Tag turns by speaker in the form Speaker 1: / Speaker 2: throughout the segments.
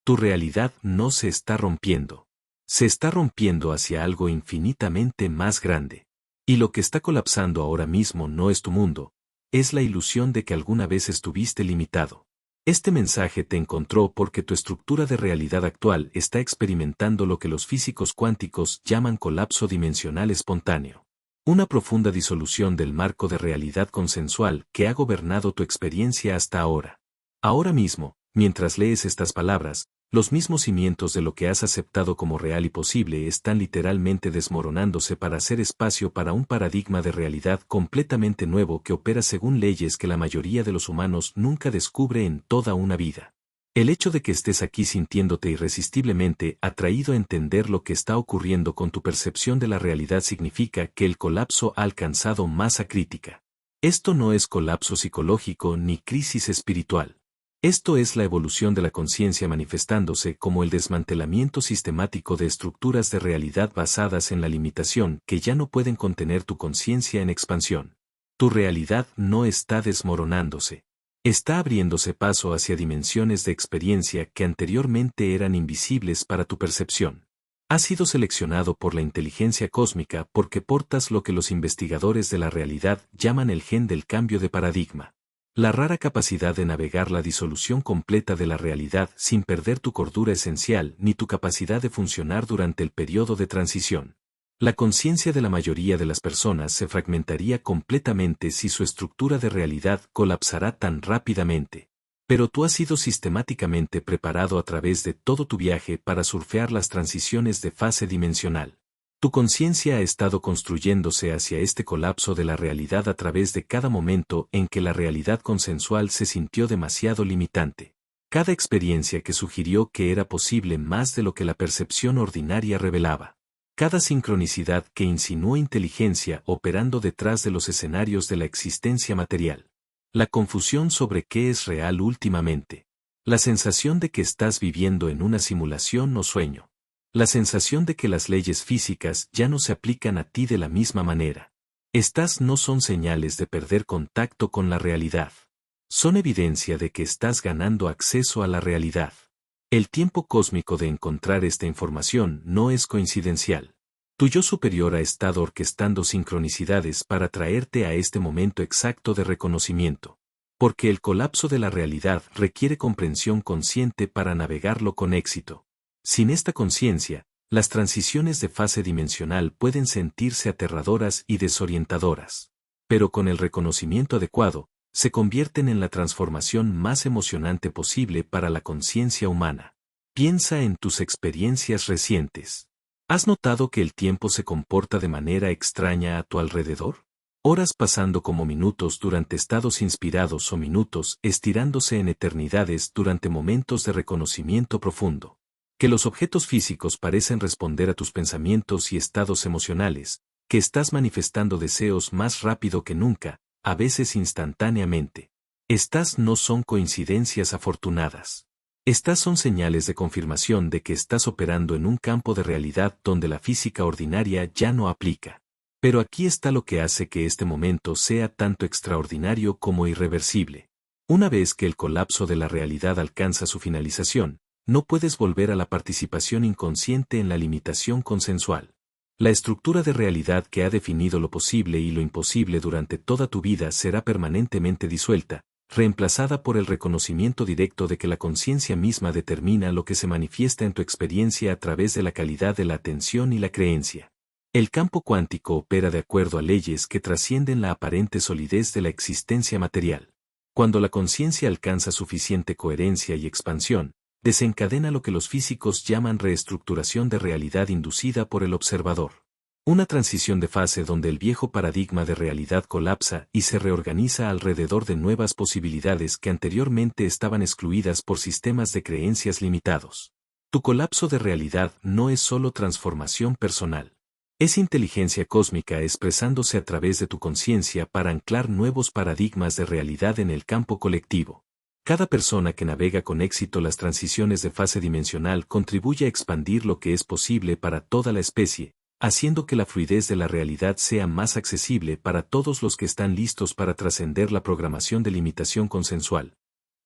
Speaker 1: Tu realidad no se está rompiendo. Se está rompiendo hacia algo infinitamente más grande. Y lo que está colapsando ahora mismo no es tu mundo, es la ilusión de que alguna vez estuviste limitado. Este mensaje te encontró porque tu estructura de realidad actual está experimentando lo que los físicos cuánticos llaman colapso dimensional espontáneo. Una profunda disolución del marco de realidad consensual que ha gobernado tu experiencia hasta ahora. Ahora mismo, mientras lees estas palabras, los mismos cimientos de lo que has aceptado como real y posible están literalmente desmoronándose para hacer espacio para un paradigma de realidad completamente nuevo que opera según leyes que la mayoría de los humanos nunca descubre en toda una vida. El hecho de que estés aquí sintiéndote irresistiblemente atraído a entender lo que está ocurriendo con tu percepción de la realidad significa que el colapso ha alcanzado masa crítica. Esto no es colapso psicológico ni crisis espiritual. Esto es la evolución de la conciencia manifestándose como el desmantelamiento sistemático de estructuras de realidad basadas en la limitación que ya no pueden contener tu conciencia en expansión. Tu realidad no está desmoronándose. Está abriéndose paso hacia dimensiones de experiencia que anteriormente eran invisibles para tu percepción. Has sido seleccionado por la inteligencia cósmica porque portas lo que los investigadores de la realidad llaman el gen del cambio de paradigma. La rara capacidad de navegar la disolución completa de la realidad sin perder tu cordura esencial ni tu capacidad de funcionar durante el periodo de transición. La conciencia de la mayoría de las personas se fragmentaría completamente si su estructura de realidad colapsará tan rápidamente. Pero tú has sido sistemáticamente preparado a través de todo tu viaje para surfear las transiciones de fase dimensional. Tu conciencia ha estado construyéndose hacia este colapso de la realidad a través de cada momento en que la realidad consensual se sintió demasiado limitante. Cada experiencia que sugirió que era posible más de lo que la percepción ordinaria revelaba. Cada sincronicidad que insinuó inteligencia operando detrás de los escenarios de la existencia material. La confusión sobre qué es real últimamente. La sensación de que estás viviendo en una simulación o sueño. La sensación de que las leyes físicas ya no se aplican a ti de la misma manera. Estas no son señales de perder contacto con la realidad. Son evidencia de que estás ganando acceso a la realidad. El tiempo cósmico de encontrar esta información no es coincidencial. Tu yo superior ha estado orquestando sincronicidades para traerte a este momento exacto de reconocimiento. Porque el colapso de la realidad requiere comprensión consciente para navegarlo con éxito. Sin esta conciencia, las transiciones de fase dimensional pueden sentirse aterradoras y desorientadoras. Pero con el reconocimiento adecuado, se convierten en la transformación más emocionante posible para la conciencia humana. Piensa en tus experiencias recientes. ¿Has notado que el tiempo se comporta de manera extraña a tu alrededor? Horas pasando como minutos durante estados inspirados o minutos estirándose en eternidades durante momentos de reconocimiento profundo. Que los objetos físicos parecen responder a tus pensamientos y estados emocionales, que estás manifestando deseos más rápido que nunca, a veces instantáneamente. Estas no son coincidencias afortunadas. Estas son señales de confirmación de que estás operando en un campo de realidad donde la física ordinaria ya no aplica. Pero aquí está lo que hace que este momento sea tanto extraordinario como irreversible. Una vez que el colapso de la realidad alcanza su finalización, no puedes volver a la participación inconsciente en la limitación consensual. La estructura de realidad que ha definido lo posible y lo imposible durante toda tu vida será permanentemente disuelta, reemplazada por el reconocimiento directo de que la conciencia misma determina lo que se manifiesta en tu experiencia a través de la calidad de la atención y la creencia. El campo cuántico opera de acuerdo a leyes que trascienden la aparente solidez de la existencia material. Cuando la conciencia alcanza suficiente coherencia y expansión, desencadena lo que los físicos llaman reestructuración de realidad inducida por el observador. Una transición de fase donde el viejo paradigma de realidad colapsa y se reorganiza alrededor de nuevas posibilidades que anteriormente estaban excluidas por sistemas de creencias limitados. Tu colapso de realidad no es solo transformación personal. Es inteligencia cósmica expresándose a través de tu conciencia para anclar nuevos paradigmas de realidad en el campo colectivo. Cada persona que navega con éxito las transiciones de fase dimensional contribuye a expandir lo que es posible para toda la especie, haciendo que la fluidez de la realidad sea más accesible para todos los que están listos para trascender la programación de limitación consensual.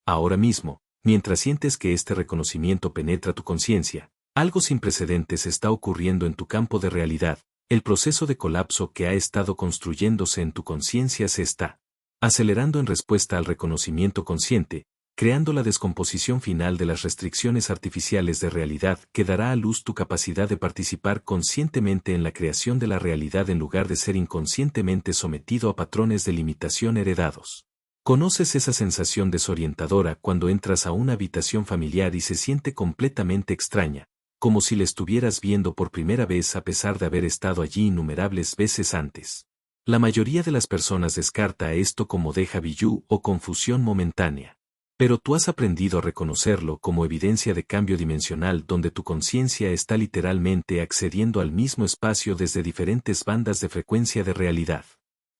Speaker 1: Ahora mismo, Mientras sientes que este reconocimiento penetra tu conciencia, algo sin precedentes está ocurriendo en tu campo de realidad. El proceso de colapso que ha estado construyéndose en tu conciencia se está acelerando en respuesta al reconocimiento consciente, creando la descomposición final de las restricciones artificiales de realidad que dará a luz tu capacidad de participar conscientemente en la creación de la realidad en lugar de ser inconscientemente sometido a patrones de limitación heredados. ¿Conoces esa sensación desorientadora cuando entras a una habitación familiar y se siente completamente extraña, como si la estuvieras viendo por primera vez a pesar de haber estado allí innumerables veces antes? La mayoría de las personas descarta esto como déjà vu o confusión momentánea. Pero tú has aprendido a reconocerlo como evidencia de cambio dimensional donde tu conciencia está literalmente accediendo al mismo espacio desde diferentes bandas de frecuencia de realidad.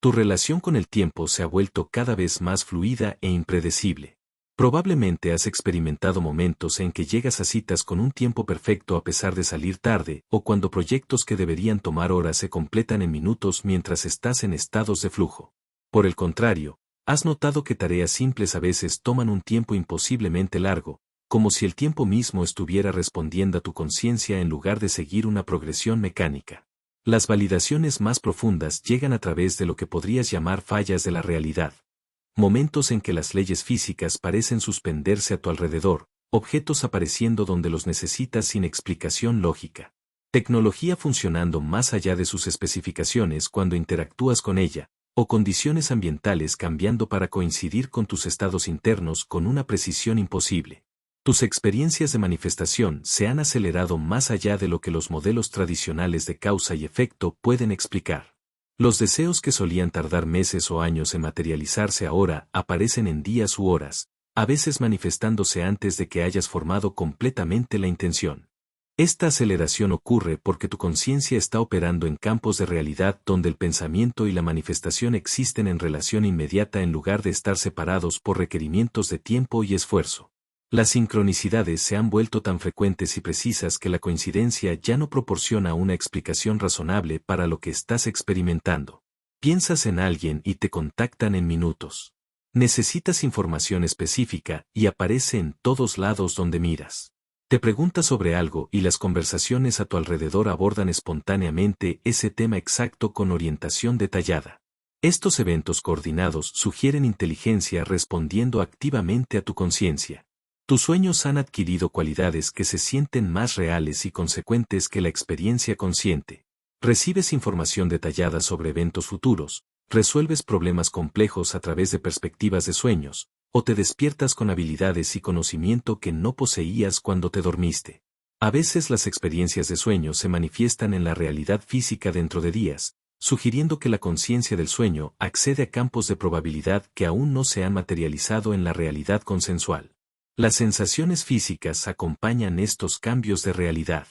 Speaker 1: Tu relación con el tiempo se ha vuelto cada vez más fluida e impredecible. Probablemente has experimentado momentos en que llegas a citas con un tiempo perfecto a pesar de salir tarde, o cuando proyectos que deberían tomar horas se completan en minutos mientras estás en estados de flujo. Por el contrario, has notado que tareas simples a veces toman un tiempo imposiblemente largo, como si el tiempo mismo estuviera respondiendo a tu conciencia en lugar de seguir una progresión mecánica. Las validaciones más profundas llegan a través de lo que podrías llamar fallas de la realidad. Momentos en que las leyes físicas parecen suspenderse a tu alrededor, objetos apareciendo donde los necesitas sin explicación lógica. Tecnología funcionando más allá de sus especificaciones cuando interactúas con ella, o condiciones ambientales cambiando para coincidir con tus estados internos con una precisión imposible. Tus experiencias de manifestación se han acelerado más allá de lo que los modelos tradicionales de causa y efecto pueden explicar. Los deseos que solían tardar meses o años en materializarse ahora aparecen en días u horas, a veces manifestándose antes de que hayas formado completamente la intención. Esta aceleración ocurre porque tu conciencia está operando en campos de realidad donde el pensamiento y la manifestación existen en relación inmediata en lugar de estar separados por requerimientos de tiempo y esfuerzo. Las sincronicidades se han vuelto tan frecuentes y precisas que la coincidencia ya no proporciona una explicación razonable para lo que estás experimentando. Piensas en alguien y te contactan en minutos. Necesitas información específica y aparece en todos lados donde miras. Te preguntas sobre algo y las conversaciones a tu alrededor abordan espontáneamente ese tema exacto con orientación detallada. Estos eventos coordinados sugieren inteligencia respondiendo activamente a tu conciencia. Tus sueños han adquirido cualidades que se sienten más reales y consecuentes que la experiencia consciente. Recibes información detallada sobre eventos futuros, resuelves problemas complejos a través de perspectivas de sueños, o te despiertas con habilidades y conocimiento que no poseías cuando te dormiste. A veces las experiencias de sueño se manifiestan en la realidad física dentro de días, sugiriendo que la conciencia del sueño accede a campos de probabilidad que aún no se han materializado en la realidad consensual. Las sensaciones físicas acompañan estos cambios de realidad.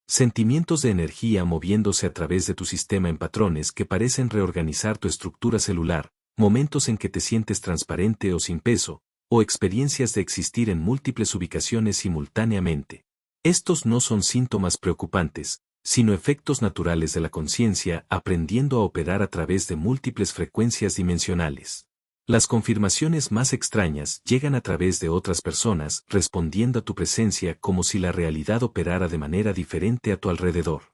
Speaker 1: Sentimientos de energía moviéndose a través de tu sistema en patrones que parecen reorganizar tu estructura celular, momentos en que te sientes transparente o sin peso, o experiencias de existir en múltiples ubicaciones simultáneamente. Estos no son síntomas preocupantes, sino efectos naturales de la conciencia aprendiendo a operar a través de múltiples frecuencias dimensionales. Las confirmaciones más extrañas llegan a través de otras personas respondiendo a tu presencia como si la realidad operara de manera diferente a tu alrededor.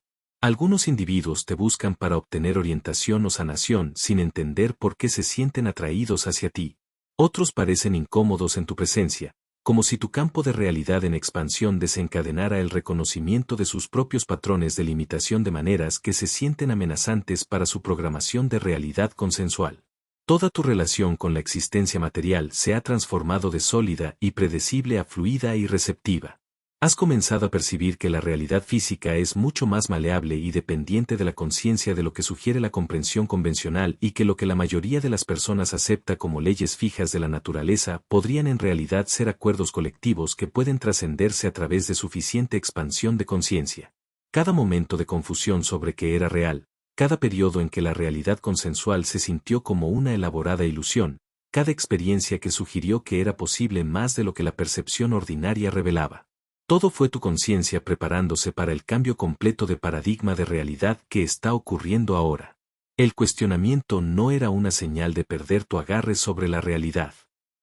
Speaker 1: Algunos individuos te buscan para obtener orientación o sanación sin entender por qué se sienten atraídos hacia ti. Otros parecen incómodos en tu presencia, como si tu campo de realidad en expansión desencadenara el reconocimiento de sus propios patrones de limitación de maneras que se sienten amenazantes para su programación de realidad consensual. Toda tu relación con la existencia material se ha transformado de sólida y predecible a fluida y receptiva. Has comenzado a percibir que la realidad física es mucho más maleable y dependiente de la conciencia de lo que sugiere la comprensión convencional y que lo que la mayoría de las personas acepta como leyes fijas de la naturaleza podrían en realidad ser acuerdos colectivos que pueden trascenderse a través de suficiente expansión de conciencia. Cada momento de confusión sobre qué era real, cada periodo en que la realidad consensual se sintió como una elaborada ilusión, cada experiencia que sugirió que era posible más de lo que la percepción ordinaria revelaba. Todo fue tu conciencia preparándose para el cambio completo de paradigma de realidad que está ocurriendo ahora. El cuestionamiento no era una señal de perder tu agarre sobre la realidad.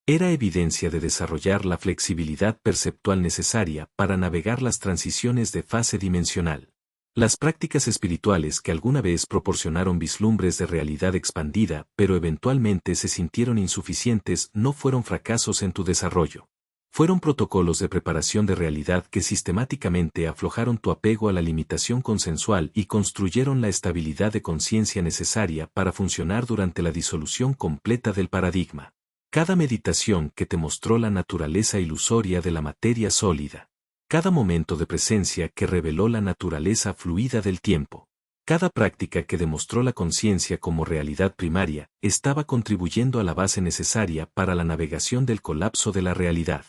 Speaker 1: Era evidencia de desarrollar la flexibilidad perceptual necesaria para navegar las transiciones de fase dimensional. Las prácticas espirituales que alguna vez proporcionaron vislumbres de realidad expandida, pero eventualmente se sintieron insuficientes, no fueron fracasos en tu desarrollo. Fueron protocolos de preparación de realidad que sistemáticamente aflojaron tu apego a la limitación consensual y construyeron la estabilidad de conciencia necesaria para funcionar durante la disolución completa del paradigma. Cada meditación que te mostró la naturaleza ilusoria de la materia sólida. Cada momento de presencia que reveló la naturaleza fluida del tiempo. Cada práctica que demostró la conciencia como realidad primaria, estaba contribuyendo a la base necesaria para la navegación del colapso de la realidad.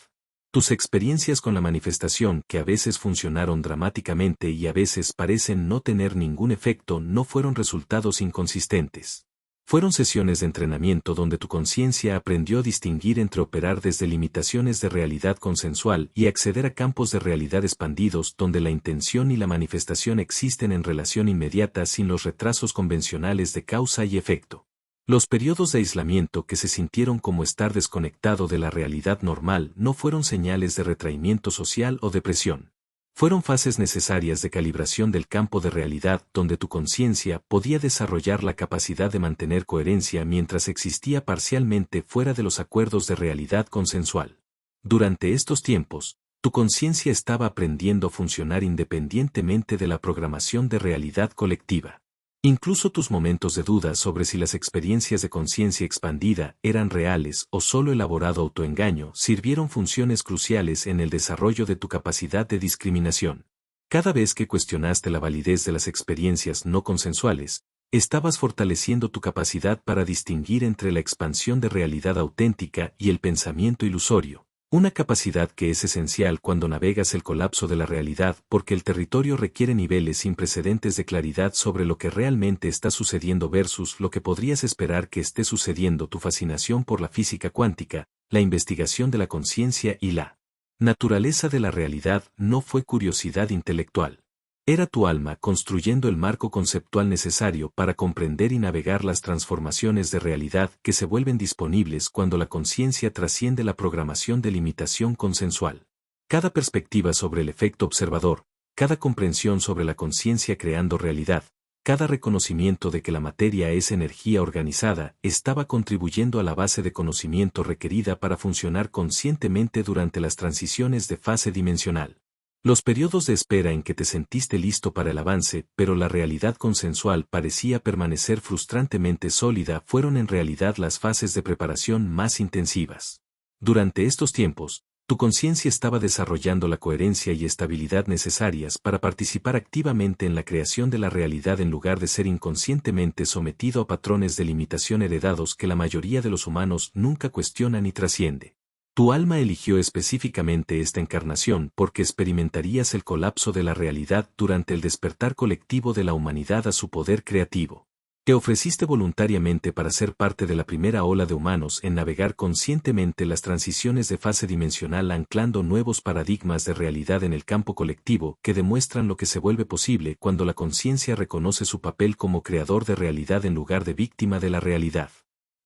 Speaker 1: Tus experiencias con la manifestación, que a veces funcionaron dramáticamente y a veces parecen no tener ningún efecto, no fueron resultados inconsistentes. Fueron sesiones de entrenamiento donde tu conciencia aprendió a distinguir entre operar desde limitaciones de realidad consensual y acceder a campos de realidad expandidos donde la intención y la manifestación existen en relación inmediata sin los retrasos convencionales de causa y efecto. Los periodos de aislamiento que se sintieron como estar desconectado de la realidad normal no fueron señales de retraimiento social o depresión. Fueron fases necesarias de calibración del campo de realidad donde tu conciencia podía desarrollar la capacidad de mantener coherencia mientras existía parcialmente fuera de los acuerdos de realidad consensual. Durante estos tiempos, tu conciencia estaba aprendiendo a funcionar independientemente de la programación de realidad colectiva. Incluso tus momentos de duda sobre si las experiencias de conciencia expandida eran reales o solo elaborado autoengaño sirvieron funciones cruciales en el desarrollo de tu capacidad de discriminación. Cada vez que cuestionaste la validez de las experiencias no consensuales, estabas fortaleciendo tu capacidad para distinguir entre la expansión de realidad auténtica y el pensamiento ilusorio. Una capacidad que es esencial cuando navegas el colapso de la realidad porque el territorio requiere niveles sin precedentes de claridad sobre lo que realmente está sucediendo versus lo que podrías esperar que esté sucediendo. Tu fascinación por la física cuántica, la investigación de la conciencia y la naturaleza de la realidad no fue curiosidad intelectual. Era tu alma construyendo el marco conceptual necesario para comprender y navegar las transformaciones de realidad que se vuelven disponibles cuando la conciencia trasciende la programación de limitación consensual. Cada perspectiva sobre el efecto observador, cada comprensión sobre la conciencia creando realidad, cada reconocimiento de que la materia es energía organizada, estaba contribuyendo a la base de conocimiento requerida para funcionar conscientemente durante las transiciones de fase dimensional. Los periodos de espera en que te sentiste listo para el avance, pero la realidad consensual parecía permanecer frustrantemente sólida, fueron en realidad las fases de preparación más intensivas. Durante estos tiempos, tu conciencia estaba desarrollando la coherencia y estabilidad necesarias para participar activamente en la creación de la realidad en lugar de ser inconscientemente sometido a patrones de limitación heredados que la mayoría de los humanos nunca cuestionan y trasciende. Tu alma eligió específicamente esta encarnación porque experimentarías el colapso de la realidad durante el despertar colectivo de la humanidad a su poder creativo. Te ofreciste voluntariamente para ser parte de la primera ola de humanos en navegar conscientemente las transiciones de fase dimensional anclando nuevos paradigmas de realidad en el campo colectivo que demuestran lo que se vuelve posible cuando la conciencia reconoce su papel como creador de realidad en lugar de víctima de la realidad.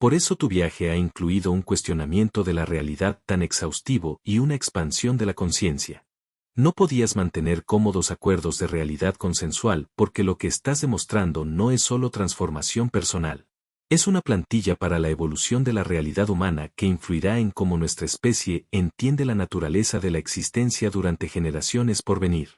Speaker 1: Por eso tu viaje ha incluido un cuestionamiento de la realidad tan exhaustivo y una expansión de la conciencia. No podías mantener cómodos acuerdos de realidad consensual porque lo que estás demostrando no es solo transformación personal. Es una plantilla para la evolución de la realidad humana que influirá en cómo nuestra especie entiende la naturaleza de la existencia durante generaciones por venir.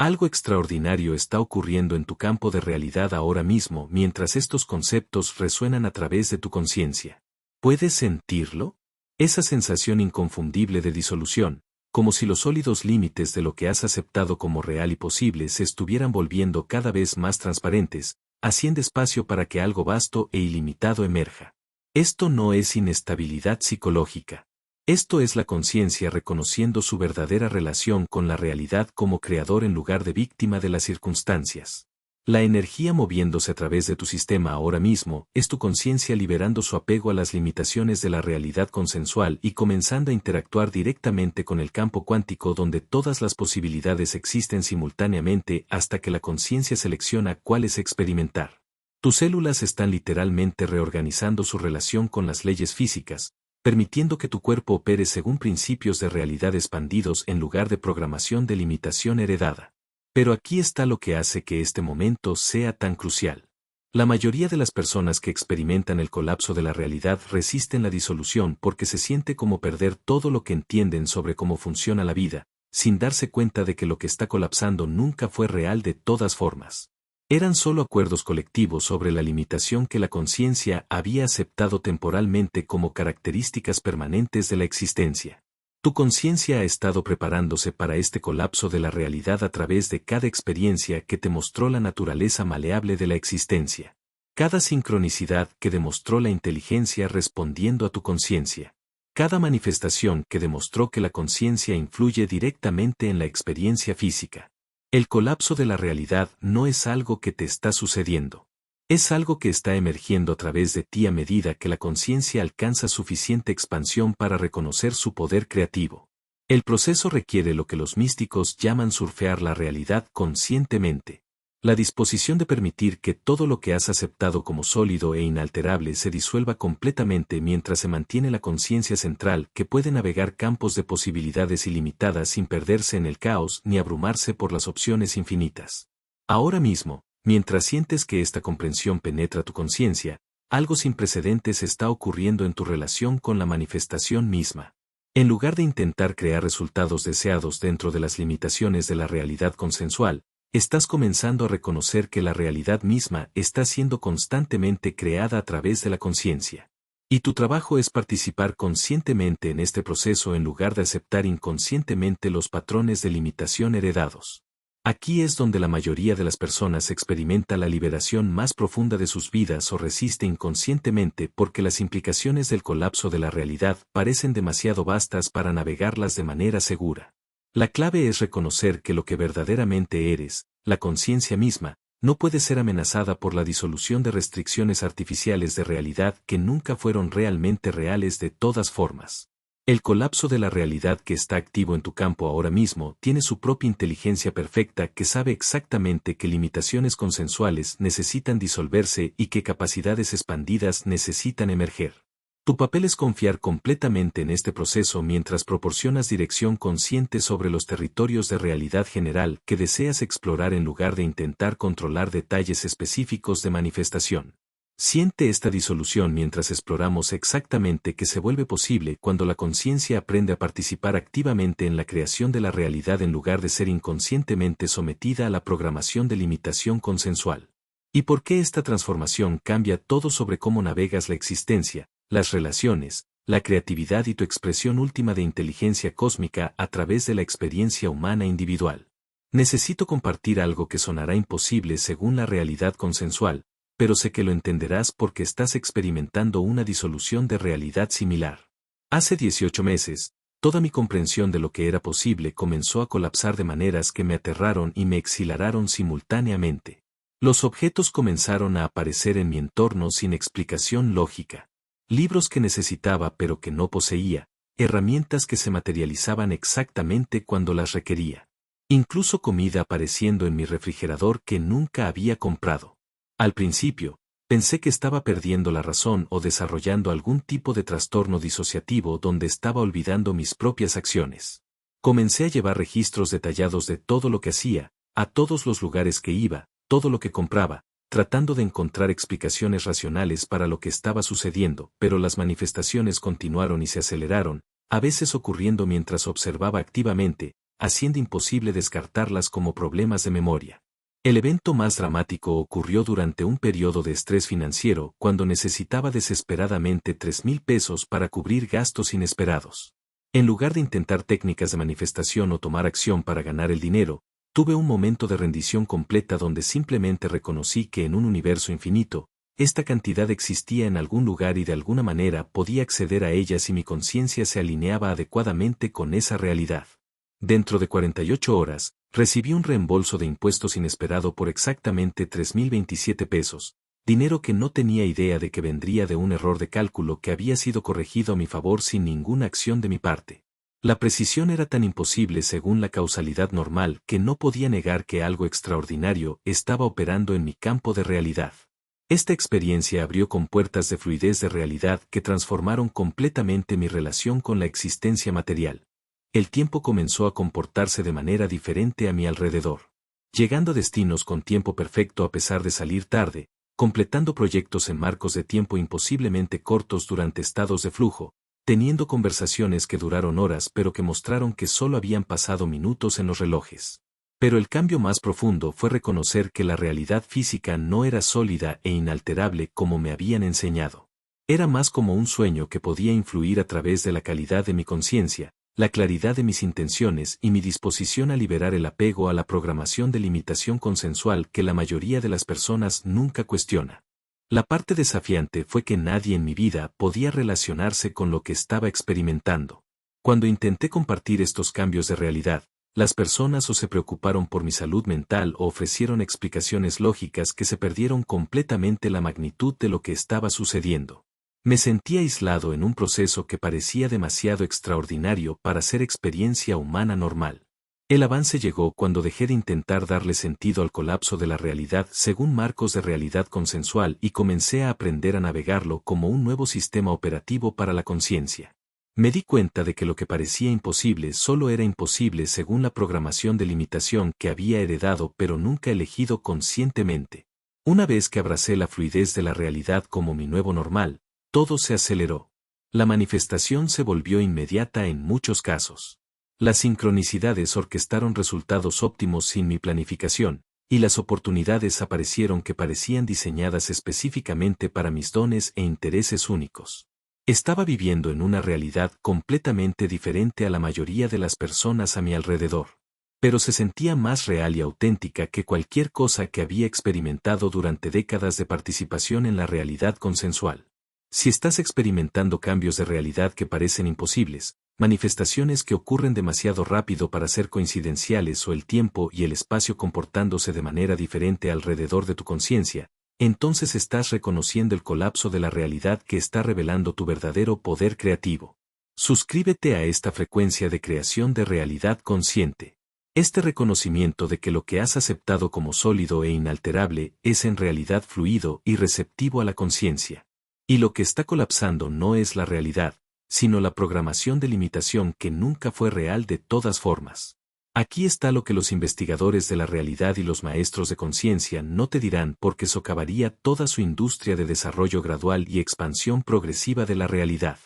Speaker 1: Algo extraordinario está ocurriendo en tu campo de realidad ahora mismo mientras estos conceptos resuenan a través de tu conciencia. ¿Puedes sentirlo? Esa sensación inconfundible de disolución, como si los sólidos límites de lo que has aceptado como real y posible se estuvieran volviendo cada vez más transparentes, haciendo espacio para que algo vasto e ilimitado emerja. Esto no es inestabilidad psicológica. Esto es la conciencia reconociendo su verdadera relación con la realidad como creador en lugar de víctima de las circunstancias. La energía moviéndose a través de tu sistema ahora mismo es tu conciencia liberando su apego a las limitaciones de la realidad consensual y comenzando a interactuar directamente con el campo cuántico donde todas las posibilidades existen simultáneamente hasta que la conciencia selecciona cuáles experimentar. Tus células están literalmente reorganizando su relación con las leyes físicas, permitiendo que tu cuerpo opere según principios de realidad expandidos en lugar de programación de limitación heredada. Pero aquí está lo que hace que este momento sea tan crucial. La mayoría de las personas que experimentan el colapso de la realidad resisten la disolución porque se siente como perder todo lo que entienden sobre cómo funciona la vida, sin darse cuenta de que lo que está colapsando nunca fue real de todas formas. Eran solo acuerdos colectivos sobre la limitación que la conciencia había aceptado temporalmente como características permanentes de la existencia. Tu conciencia ha estado preparándose para este colapso de la realidad a través de cada experiencia que te mostró la naturaleza maleable de la existencia. Cada sincronicidad que demostró la inteligencia respondiendo a tu conciencia. Cada manifestación que demostró que la conciencia influye directamente en la experiencia física. El colapso de la realidad no es algo que te está sucediendo. Es algo que está emergiendo a través de ti a medida que la conciencia alcanza suficiente expansión para reconocer su poder creativo. El proceso requiere lo que los místicos llaman surfear la realidad conscientemente. La disposición de permitir que todo lo que has aceptado como sólido e inalterable se disuelva completamente mientras se mantiene la conciencia central que puede navegar campos de posibilidades ilimitadas sin perderse en el caos ni abrumarse por las opciones infinitas. Ahora mismo, mientras sientes que esta comprensión penetra tu conciencia, algo sin precedentes está ocurriendo en tu relación con la manifestación misma. En lugar de intentar crear resultados deseados dentro de las limitaciones de la realidad consensual, estás comenzando a reconocer que la realidad misma está siendo constantemente creada a través de la conciencia. Y tu trabajo es participar conscientemente en este proceso en lugar de aceptar inconscientemente los patrones de limitación heredados. Aquí es donde la mayoría de las personas experimenta la liberación más profunda de sus vidas o resiste inconscientemente porque las implicaciones del colapso de la realidad parecen demasiado vastas para navegarlas de manera segura. La clave es reconocer que lo que verdaderamente eres, la conciencia misma, no puede ser amenazada por la disolución de restricciones artificiales de realidad que nunca fueron realmente reales de todas formas. El colapso de la realidad que está activo en tu campo ahora mismo tiene su propia inteligencia perfecta que sabe exactamente qué limitaciones consensuales necesitan disolverse y qué capacidades expandidas necesitan emerger. Tu papel es confiar completamente en este proceso mientras proporcionas dirección consciente sobre los territorios de realidad general que deseas explorar en lugar de intentar controlar detalles específicos de manifestación. Siente esta disolución mientras exploramos exactamente qué se vuelve posible cuando la conciencia aprende a participar activamente en la creación de la realidad en lugar de ser inconscientemente sometida a la programación de limitación consensual. ¿Y por qué esta transformación cambia todo sobre cómo navegas la existencia, las relaciones, la creatividad y tu expresión última de inteligencia cósmica a través de la experiencia humana individual? Necesito compartir algo que sonará imposible según la realidad consensual, pero sé que lo entenderás porque estás experimentando una disolución de realidad similar. Hace 18 meses, toda mi comprensión de lo que era posible comenzó a colapsar de maneras que me aterraron y me exhilararon simultáneamente. Los objetos comenzaron a aparecer en mi entorno sin explicación lógica. Libros que necesitaba pero que no poseía, herramientas que se materializaban exactamente cuando las requería. Incluso comida apareciendo en mi refrigerador que nunca había comprado. Al principio, pensé que estaba perdiendo la razón o desarrollando algún tipo de trastorno disociativo donde estaba olvidando mis propias acciones. Comencé a llevar registros detallados de todo lo que hacía, a todos los lugares que iba, todo lo que compraba, tratando de encontrar explicaciones racionales para lo que estaba sucediendo, pero las manifestaciones continuaron y se aceleraron, a veces ocurriendo mientras observaba activamente, haciendo imposible descartarlas como problemas de memoria. El evento más dramático ocurrió durante un periodo de estrés financiero cuando necesitaba desesperadamente 3,000 pesos para cubrir gastos inesperados. En lugar de intentar técnicas de manifestación o tomar acción para ganar el dinero, tuve un momento de rendición completa donde simplemente reconocí que en un universo infinito, esta cantidad existía en algún lugar y de alguna manera podía acceder a ella si mi conciencia se alineaba adecuadamente con esa realidad. Dentro de 48 horas, recibí un reembolso de impuestos inesperado por exactamente 3,027 pesos, dinero que no tenía idea de que vendría de un error de cálculo que había sido corregido a mi favor sin ninguna acción de mi parte. La precisión era tan imposible según la causalidad normal que no podía negar que algo extraordinario estaba operando en mi campo de realidad. Esta experiencia abrió compuertas de fluidez de realidad que transformaron completamente mi relación con la existencia material. El tiempo comenzó a comportarse de manera diferente a mi alrededor. Llegando a destinos con tiempo perfecto a pesar de salir tarde, completando proyectos en marcos de tiempo imposiblemente cortos durante estados de flujo, teniendo conversaciones que duraron horas pero que mostraron que solo habían pasado minutos en los relojes. Pero el cambio más profundo fue reconocer que la realidad física no era sólida e inalterable como me habían enseñado. Era más como un sueño que podía influir a través de la calidad de mi conciencia, la claridad de mis intenciones y mi disposición a liberar el apego a la programación de limitación consensual que la mayoría de las personas nunca cuestiona. La parte desafiante fue que nadie en mi vida podía relacionarse con lo que estaba experimentando. Cuando intenté compartir estos cambios de realidad, las personas o se preocuparon por mi salud mental o ofrecieron explicaciones lógicas que se perdieron completamente la magnitud de lo que estaba sucediendo. Me sentí aislado en un proceso que parecía demasiado extraordinario para ser experiencia humana normal. El avance llegó cuando dejé de intentar darle sentido al colapso de la realidad según marcos de realidad consensual y comencé a aprender a navegarlo como un nuevo sistema operativo para la conciencia. Me di cuenta de que lo que parecía imposible solo era imposible según la programación de limitación que había heredado pero nunca elegido conscientemente. Una vez que abracé la fluidez de la realidad como mi nuevo normal, todo se aceleró. La manifestación se volvió inmediata en muchos casos. Las sincronicidades orquestaron resultados óptimos sin mi planificación, y las oportunidades aparecieron que parecían diseñadas específicamente para mis dones e intereses únicos. Estaba viviendo en una realidad completamente diferente a la mayoría de las personas a mi alrededor. Pero se sentía más real y auténtica que cualquier cosa que había experimentado durante décadas de participación en la realidad consensual. Si estás experimentando cambios de realidad que parecen imposibles, manifestaciones que ocurren demasiado rápido para ser coincidenciales o el tiempo y el espacio comportándose de manera diferente alrededor de tu conciencia, entonces estás reconociendo el colapso de la realidad que está revelando tu verdadero poder creativo. Suscríbete a esta frecuencia de creación de realidad consciente. Este reconocimiento de que lo que has aceptado como sólido e inalterable es en realidad fluido y receptivo a la conciencia. Y lo que está colapsando no es la realidad, sino la programación de limitación que nunca fue real de todas formas. Aquí está lo que los investigadores de la realidad y los maestros de conciencia no te dirán porque socavaría toda su industria de desarrollo gradual y expansión progresiva de la realidad.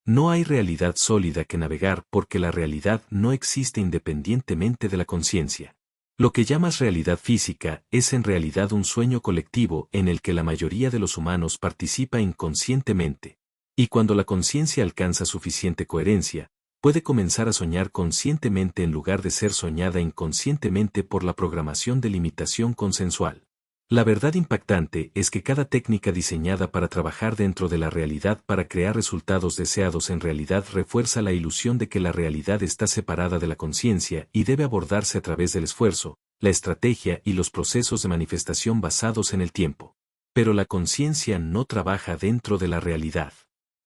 Speaker 1: No hay realidad sólida que navegar porque la realidad no existe independientemente de la conciencia. Lo que llamas realidad física es en realidad un sueño colectivo en el que la mayoría de los humanos participa inconscientemente. Y cuando la conciencia alcanza suficiente coherencia, puede comenzar a soñar conscientemente en lugar de ser soñada inconscientemente por la programación de limitación consensual. La verdad impactante es que cada técnica diseñada para trabajar dentro de la realidad para crear resultados deseados en realidad refuerza la ilusión de que la realidad está separada de la conciencia y debe abordarse a través del esfuerzo, la estrategia y los procesos de manifestación basados en el tiempo. Pero la conciencia no trabaja dentro de la realidad.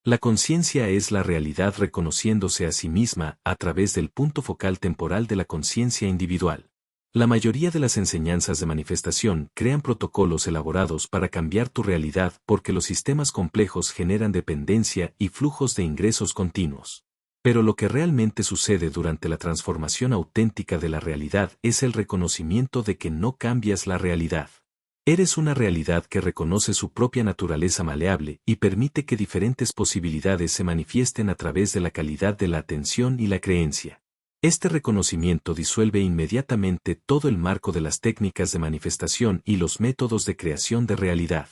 Speaker 1: La conciencia es la realidad reconociéndose a sí misma a través del punto focal temporal de la conciencia individual. La mayoría de las enseñanzas de manifestación crean protocolos elaborados para cambiar tu realidad porque los sistemas complejos generan dependencia y flujos de ingresos continuos. Pero lo que realmente sucede durante la transformación auténtica de la realidad es el reconocimiento de que no cambias la realidad. Eres una realidad que reconoce su propia naturaleza maleable y permite que diferentes posibilidades se manifiesten a través de la calidad de la atención y la creencia. Este reconocimiento disuelve inmediatamente todo el marco de las técnicas de manifestación y los métodos de creación de realidad.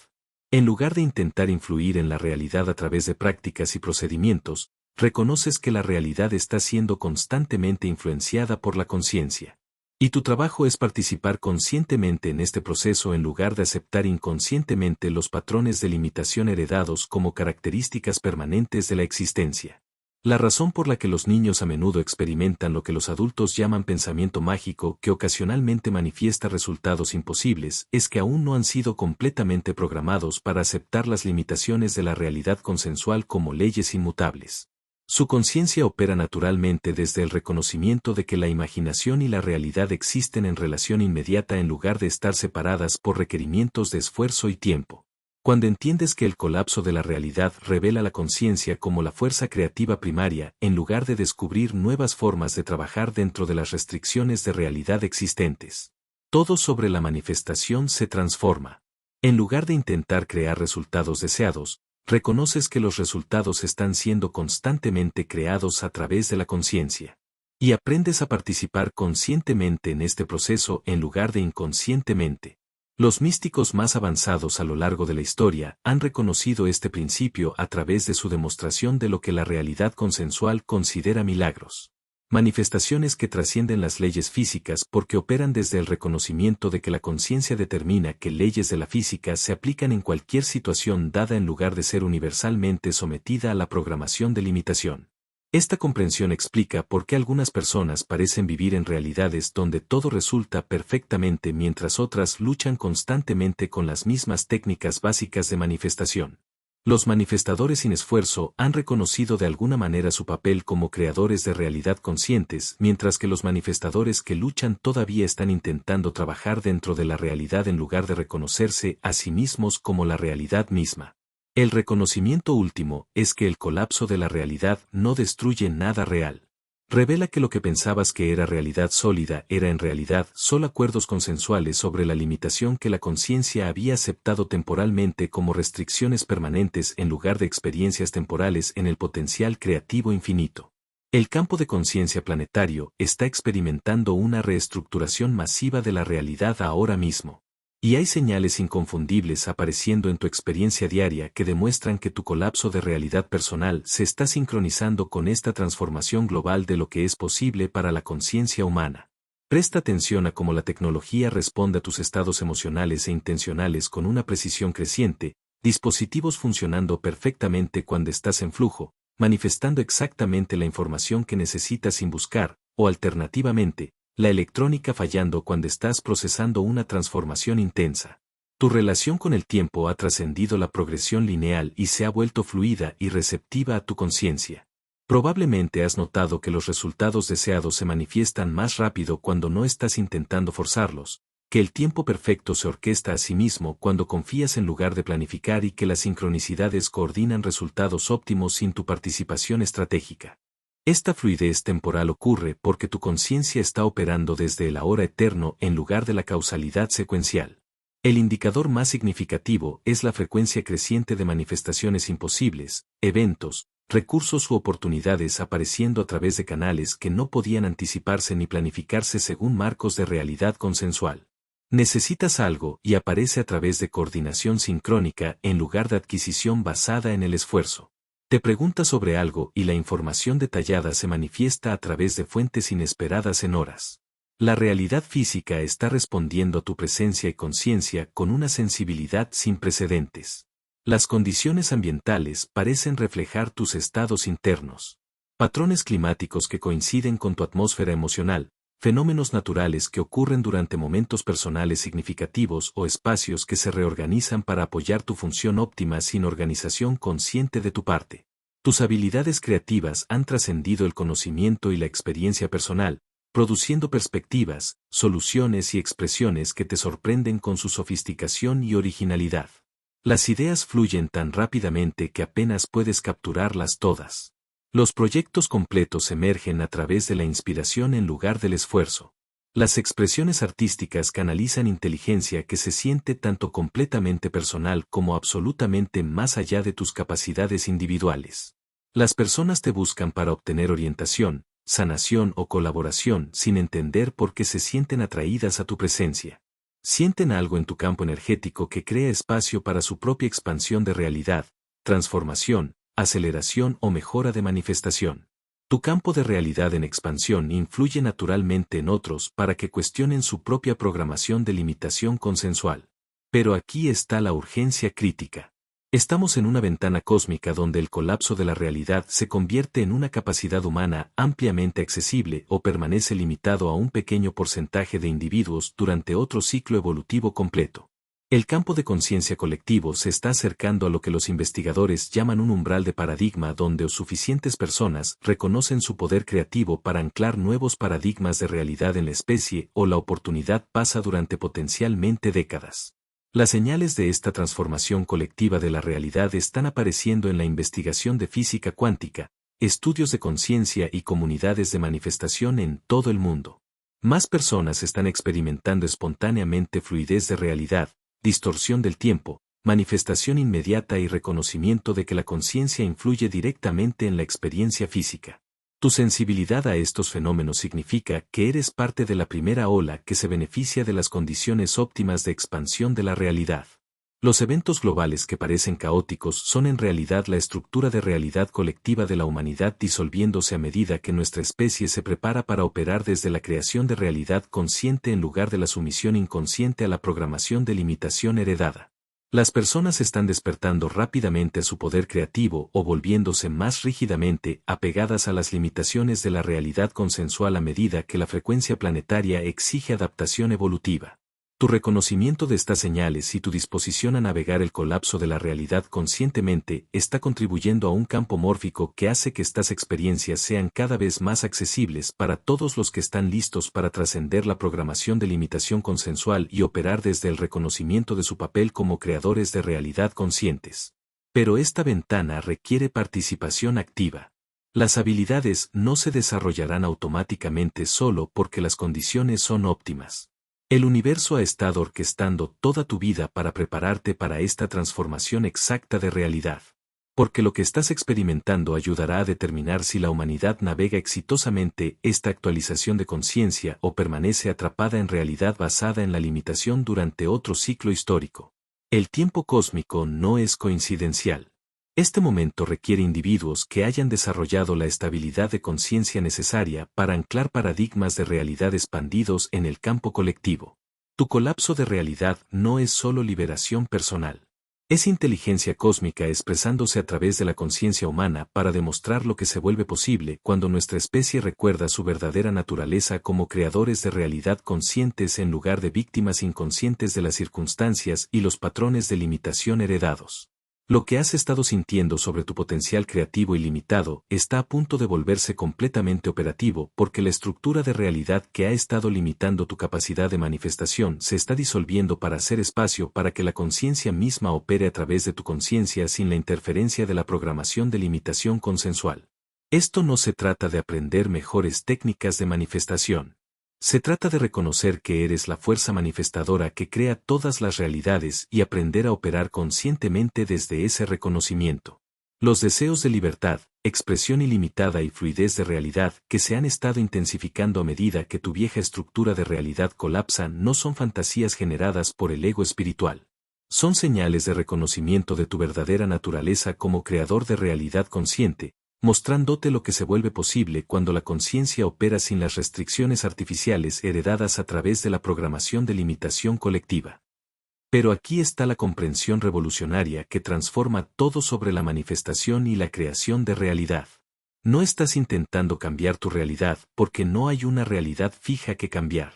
Speaker 1: En lugar de intentar influir en la realidad a través de prácticas y procedimientos, reconoces que la realidad está siendo constantemente influenciada por la conciencia. Y tu trabajo es participar conscientemente en este proceso en lugar de aceptar inconscientemente los patrones de limitación heredados como características permanentes de la existencia. La razón por la que los niños a menudo experimentan lo que los adultos llaman pensamiento mágico que ocasionalmente manifiesta resultados imposibles es que aún no han sido completamente programados para aceptar las limitaciones de la realidad consensual como leyes inmutables. Su conciencia opera naturalmente desde el reconocimiento de que la imaginación y la realidad existen en relación inmediata en lugar de estar separadas por requerimientos de esfuerzo y tiempo. Cuando entiendes que el colapso de la realidad revela la conciencia como la fuerza creativa primaria, en lugar de descubrir nuevas formas de trabajar dentro de las restricciones de realidad existentes. Todo sobre la manifestación se transforma. En lugar de intentar crear resultados deseados, reconoces que los resultados están siendo constantemente creados a través de la conciencia. Y aprendes a participar conscientemente en este proceso en lugar de inconscientemente. Los místicos más avanzados a lo largo de la historia han reconocido este principio a través de su demostración de lo que la realidad consensual considera milagros. Manifestaciones que trascienden las leyes físicas porque operan desde el reconocimiento de que la conciencia determina que leyes de la física se aplican en cualquier situación dada en lugar de ser universalmente sometida a la programación de limitación. Esta comprensión explica por qué algunas personas parecen vivir en realidades donde todo resulta perfectamente mientras otras luchan constantemente con las mismas técnicas básicas de manifestación. Los manifestadores sin esfuerzo han reconocido de alguna manera su papel como creadores de realidad conscientes, mientras que los manifestadores que luchan todavía están intentando trabajar dentro de la realidad en lugar de reconocerse a sí mismos como la realidad misma. El reconocimiento último es que el colapso de la realidad no destruye nada real. Revela que lo que pensabas que era realidad sólida era en realidad solo acuerdos consensuales sobre la limitación que la conciencia había aceptado temporalmente como restricciones permanentes en lugar de experiencias temporales en el potencial creativo infinito. El campo de conciencia planetario está experimentando una reestructuración masiva de la realidad ahora mismo. Y hay señales inconfundibles apareciendo en tu experiencia diaria que demuestran que tu colapso de realidad personal se está sincronizando con esta transformación global de lo que es posible para la conciencia humana. Presta atención a cómo la tecnología responde a tus estados emocionales e intencionales con una precisión creciente, dispositivos funcionando perfectamente cuando estás en flujo, manifestando exactamente la información que necesitas sin buscar, o alternativamente, la electrónica fallando cuando estás procesando una transformación intensa. Tu relación con el tiempo ha trascendido la progresión lineal y se ha vuelto fluida y receptiva a tu conciencia. Probablemente has notado que los resultados deseados se manifiestan más rápido cuando no estás intentando forzarlos, que el tiempo perfecto se orquesta a sí mismo cuando confías en lugar de planificar y que las sincronicidades coordinan resultados óptimos sin tu participación estratégica. Esta fluidez temporal ocurre porque tu conciencia está operando desde el ahora eterno en lugar de la causalidad secuencial. El indicador más significativo es la frecuencia creciente de manifestaciones imposibles, eventos, recursos u oportunidades apareciendo a través de canales que no podían anticiparse ni planificarse según marcos de realidad consensual. Necesitas algo y aparece a través de coordinación sincrónica en lugar de adquisición basada en el esfuerzo. Te preguntas sobre algo y la información detallada se manifiesta a través de fuentes inesperadas en horas. La realidad física está respondiendo a tu presencia y conciencia con una sensibilidad sin precedentes. Las condiciones ambientales parecen reflejar tus estados internos. Patrones climáticos que coinciden con tu atmósfera emocional, fenómenos naturales que ocurren durante momentos personales significativos o espacios que se reorganizan para apoyar tu función óptima sin organización consciente de tu parte. Tus habilidades creativas han trascendido el conocimiento y la experiencia personal, produciendo perspectivas, soluciones y expresiones que te sorprenden con su sofisticación y originalidad. Las ideas fluyen tan rápidamente que apenas puedes capturarlas todas. Los proyectos completos emergen a través de la inspiración en lugar del esfuerzo. Las expresiones artísticas canalizan inteligencia que se siente tanto completamente personal como absolutamente más allá de tus capacidades individuales. Las personas te buscan para obtener orientación, sanación o colaboración sin entender por qué se sienten atraídas a tu presencia. Sienten algo en tu campo energético que crea espacio para su propia expansión de realidad, transformación, aceleración o mejora de manifestación. Tu campo de realidad en expansión influye naturalmente en otros para que cuestionen su propia programación de limitación consensual. Pero aquí está la urgencia crítica. Estamos en una ventana cósmica donde el colapso de la realidad se convierte en una capacidad humana ampliamente accesible o permanece limitado a un pequeño porcentaje de individuos durante otro ciclo evolutivo completo. El campo de conciencia colectivo se está acercando a lo que los investigadores llaman un umbral de paradigma donde suficientes personas reconocen su poder creativo para anclar nuevos paradigmas de realidad en la especie o la oportunidad pasa durante potencialmente décadas. Las señales de esta transformación colectiva de la realidad están apareciendo en la investigación de física cuántica, estudios de conciencia y comunidades de manifestación en todo el mundo. Más personas están experimentando espontáneamente fluidez de realidad, distorsión del tiempo, manifestación inmediata y reconocimiento de que la conciencia influye directamente en la experiencia física. Tu sensibilidad a estos fenómenos significa que eres parte de la primera ola que se beneficia de las condiciones óptimas de expansión de la realidad. Los eventos globales que parecen caóticos son en realidad la estructura de realidad colectiva de la humanidad disolviéndose a medida que nuestra especie se prepara para operar desde la creación de realidad consciente en lugar de la sumisión inconsciente a la programación de limitación heredada. Las personas están despertando rápidamente a su poder creativo o volviéndose más rígidamente apegadas a las limitaciones de la realidad consensual a medida que la frecuencia planetaria exige adaptación evolutiva. Tu reconocimiento de estas señales y tu disposición a navegar el colapso de la realidad conscientemente está contribuyendo a un campo mórfico que hace que estas experiencias sean cada vez más accesibles para todos los que están listos para trascender la programación de limitación consensual y operar desde el reconocimiento de su papel como creadores de realidad conscientes. Pero esta ventana requiere participación activa. Las habilidades no se desarrollarán automáticamente solo porque las condiciones son óptimas. El universo ha estado orquestando toda tu vida para prepararte para esta transformación exacta de realidad. Porque lo que estás experimentando ayudará a determinar si la humanidad navega exitosamente esta actualización de conciencia o permanece atrapada en realidad basada en la limitación durante otro ciclo histórico. El tiempo cósmico no es coincidencial. Este momento requiere individuos que hayan desarrollado la estabilidad de conciencia necesaria para anclar paradigmas de realidad expandidos en el campo colectivo. Tu colapso de realidad no es solo liberación personal. Es inteligencia cósmica expresándose a través de la conciencia humana para demostrar lo que se vuelve posible cuando nuestra especie recuerda su verdadera naturaleza como creadores de realidad conscientes en lugar de víctimas inconscientes de las circunstancias y los patrones de limitación heredados. Lo que has estado sintiendo sobre tu potencial creativo ilimitado está a punto de volverse completamente operativo porque la estructura de realidad que ha estado limitando tu capacidad de manifestación se está disolviendo para hacer espacio para que la conciencia misma opere a través de tu conciencia sin la interferencia de la programación de limitación consensual. Esto no se trata de aprender mejores técnicas de manifestación. Se trata de reconocer que eres la fuerza manifestadora que crea todas las realidades y aprender a operar conscientemente desde ese reconocimiento. Los deseos de libertad, expresión ilimitada y fluidez de realidad que se han estado intensificando a medida que tu vieja estructura de realidad colapsa no son fantasías generadas por el ego espiritual. Son señales de reconocimiento de tu verdadera naturaleza como creador de realidad consciente, mostrándote lo que se vuelve posible cuando la conciencia opera sin las restricciones artificiales heredadas a través de la programación de limitación colectiva. Pero aquí está la comprensión revolucionaria que transforma todo sobre la manifestación y la creación de realidad. No estás intentando cambiar tu realidad porque no hay una realidad fija que cambiar.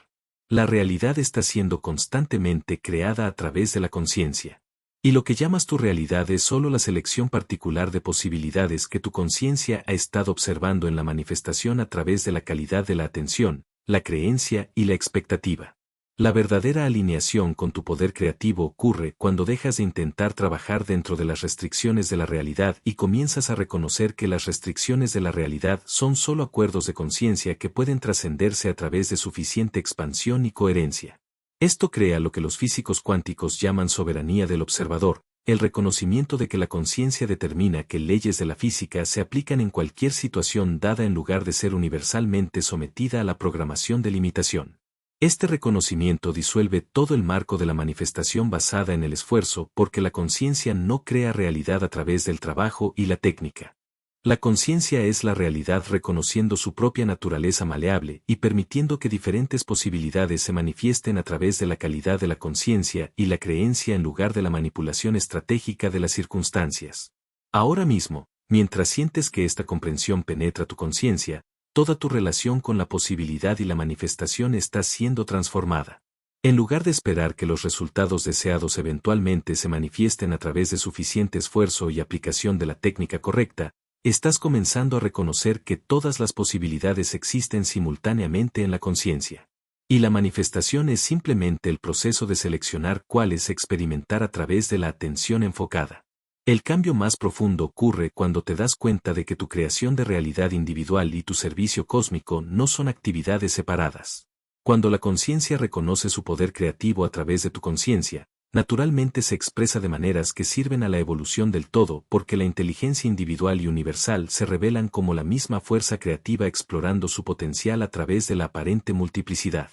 Speaker 1: La realidad está siendo constantemente creada a través de la conciencia. Y lo que llamas tu realidad es solo la selección particular de posibilidades que tu conciencia ha estado observando en la manifestación a través de la calidad de la atención, la creencia y la expectativa. La verdadera alineación con tu poder creativo ocurre cuando dejas de intentar trabajar dentro de las restricciones de la realidad y comienzas a reconocer que las restricciones de la realidad son solo acuerdos de conciencia que pueden trascenderse a través de suficiente expansión y coherencia. Esto crea lo que los físicos cuánticos llaman soberanía del observador, el reconocimiento de que la conciencia determina que leyes de la física se aplican en cualquier situación dada en lugar de ser universalmente sometida a la programación de limitación. Este reconocimiento disuelve todo el marco de la manifestación basada en el esfuerzo porque la conciencia no crea realidad a través del trabajo y la técnica. La conciencia es la realidad reconociendo su propia naturaleza maleable y permitiendo que diferentes posibilidades se manifiesten a través de la calidad de la conciencia y la creencia en lugar de la manipulación estratégica de las circunstancias. Ahora mismo, mientras sientes que esta comprensión penetra tu conciencia, toda tu relación con la posibilidad y la manifestación está siendo transformada. En lugar de esperar que los resultados deseados eventualmente se manifiesten a través de suficiente esfuerzo y aplicación de la técnica correcta, estás comenzando a reconocer que todas las posibilidades existen simultáneamente en la conciencia. Y la manifestación es simplemente el proceso de seleccionar cuáles experimentar a través de la atención enfocada. El cambio más profundo ocurre cuando te das cuenta de que tu creación de realidad individual y tu servicio cósmico no son actividades separadas. Cuando la conciencia reconoce su poder creativo a través de tu conciencia, naturalmente se expresa de maneras que sirven a la evolución del todo porque la inteligencia individual y universal se revelan como la misma fuerza creativa explorando su potencial a través de la aparente multiplicidad.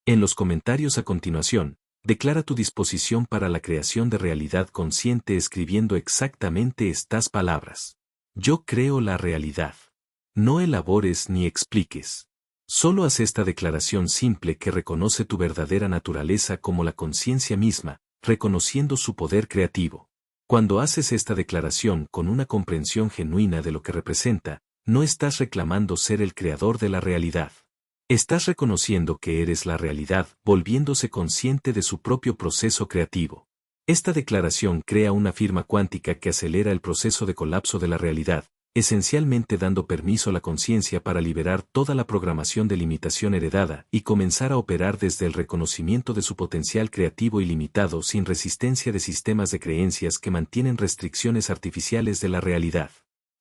Speaker 1: En los comentarios a continuación, declara tu disposición para la creación de realidad consciente escribiendo exactamente estas palabras. Yo creo la realidad. No elabores ni expliques. Solo haz esta declaración simple que reconoce tu verdadera naturaleza como la conciencia misma, reconociendo su poder creativo. Cuando haces esta declaración con una comprensión genuina de lo que representa, no estás reclamando ser el creador de la realidad. Estás reconociendo que eres la realidad, volviéndose consciente de su propio proceso creativo. Esta declaración crea una firma cuántica que acelera el proceso de colapso de la realidad, esencialmente dando permiso a la conciencia para liberar toda la programación de limitación heredada y comenzar a operar desde el reconocimiento de su potencial creativo ilimitado sin resistencia de sistemas de creencias que mantienen restricciones artificiales de la realidad.